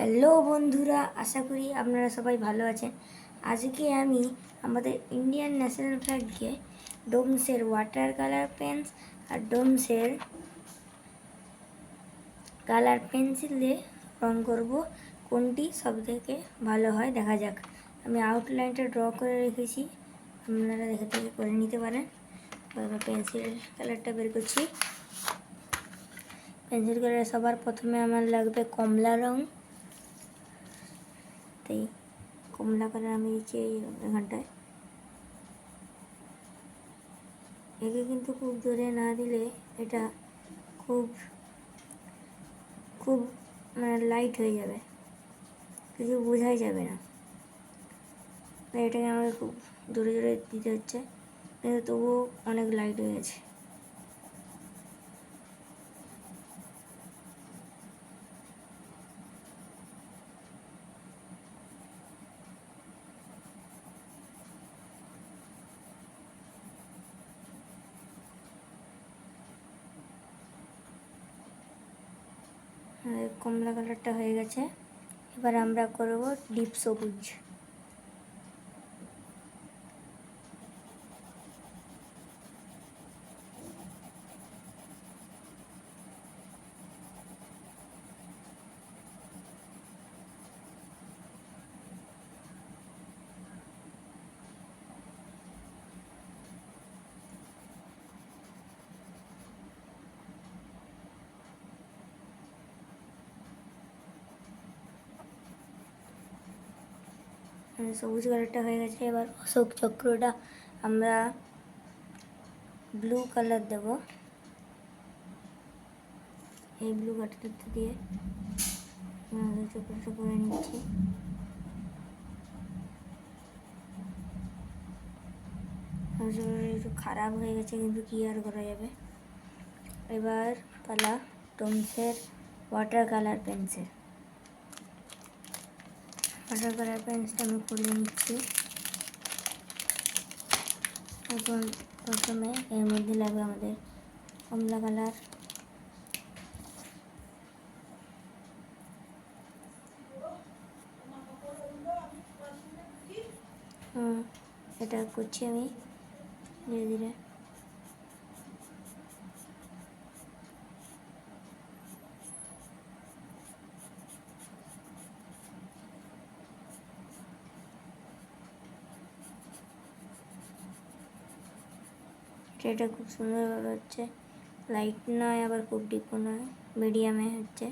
Hello বন্ধুরা, আশা করি আপনারা সবাই ভালো আছেন। আজকে আমি আমাদের ইন্ডিয়ান ন্যাশনাল ফ্ল্যাগকে ডোমসের ওয়াটার কালার পেন্স আর ডোমসের কালার পেন্সিল দিয়ে রং করব। কোনটি সবথেকে ভালো হয় দেখা যাক। আমি আউটলাইনটা ড্র করে রেখেছি, আপনারা দেখে থেকে করে নিতে পারেন। পেন্সিল কালারটা বের করছি। পেন্সিল কালার সবার প্রথমে আমার লাগবে কমলা রং, তাই কমলা কালার আমি দিচ্ছি এখানটায়। একে কিন্তু খুব জোরে না দিলে এটা খুব খুব মানে লাইট হয়ে যাবে, কিছু বোঝাই যাবে না। এটাকে আমাকে খুব জোরে জোরে দিতে হচ্ছে, কিন্তু তবুও অনেক লাইট হয়ে গেছে। কমলা কালারটা হয়ে গেছে, এবার আমরা করব ডিপ সবুজ। সবুজ কালারটা হয়ে গেছে, এবার অশোক চক্রটা আমরা ব্লু কালার দেব। এই ব্লু কালারটা দিয়ে চক্রটা করে নিচ্ছি। একটু খারাপ হয়ে গেছে, কিন্তু কি আর করা যাবে। এবার পালা ডোমসের water colour pencil. Water colour পেন্সিলটা আমি খুলে নিচ্ছি। এখন প্রথমে এর মধ্যে লাগবে আমাদের কমলা কালার। এটা করছি আমি ধীরে ধীরে। এটা খুব সুন্দরভাবে হচ্ছে, লাইট নয় আবার খুব ডিপও নয়, মিডিয়ামে হচ্ছে।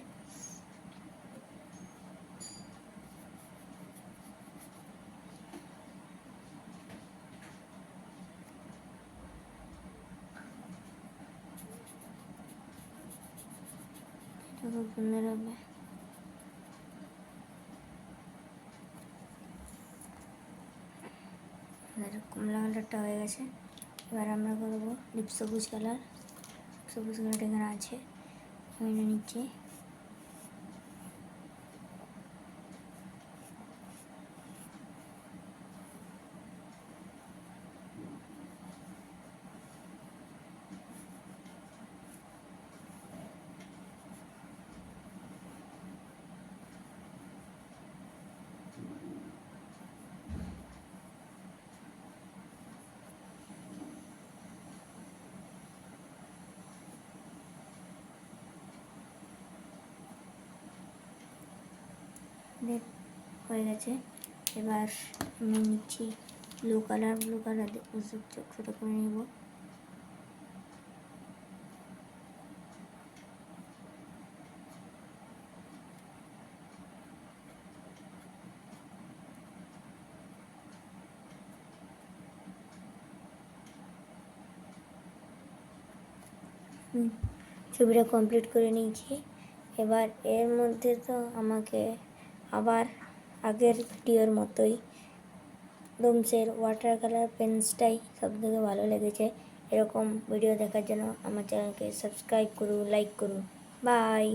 এটা খুব সুন্দর হবে। কমলা কালারটা হয়ে গেছে, এবার আমরা করবো ডিপ সবুজ কালার। সবুজ কালারটা এখানে আছে, আমি নিচ্ছি। হয়ে গেছে, এবার আমি নিচ্ছি ব্লু কালার। ব্লু কালার চক্রটা করে নেব। ছবিটা কমপ্লিট করে নিয়েছি। এবার এর মধ্যে তো আমাকে আবার আগের ভিডিওর মতোই ডোমসের ওয়াটার কালার পেন্সটাই সবথেকে ভালো লেগেছে। এরকম ভিডিও দেখার জন্য আমার চ্যানেলকে সাবস্ক্রাইব করুন, লাইক করুন। বাই।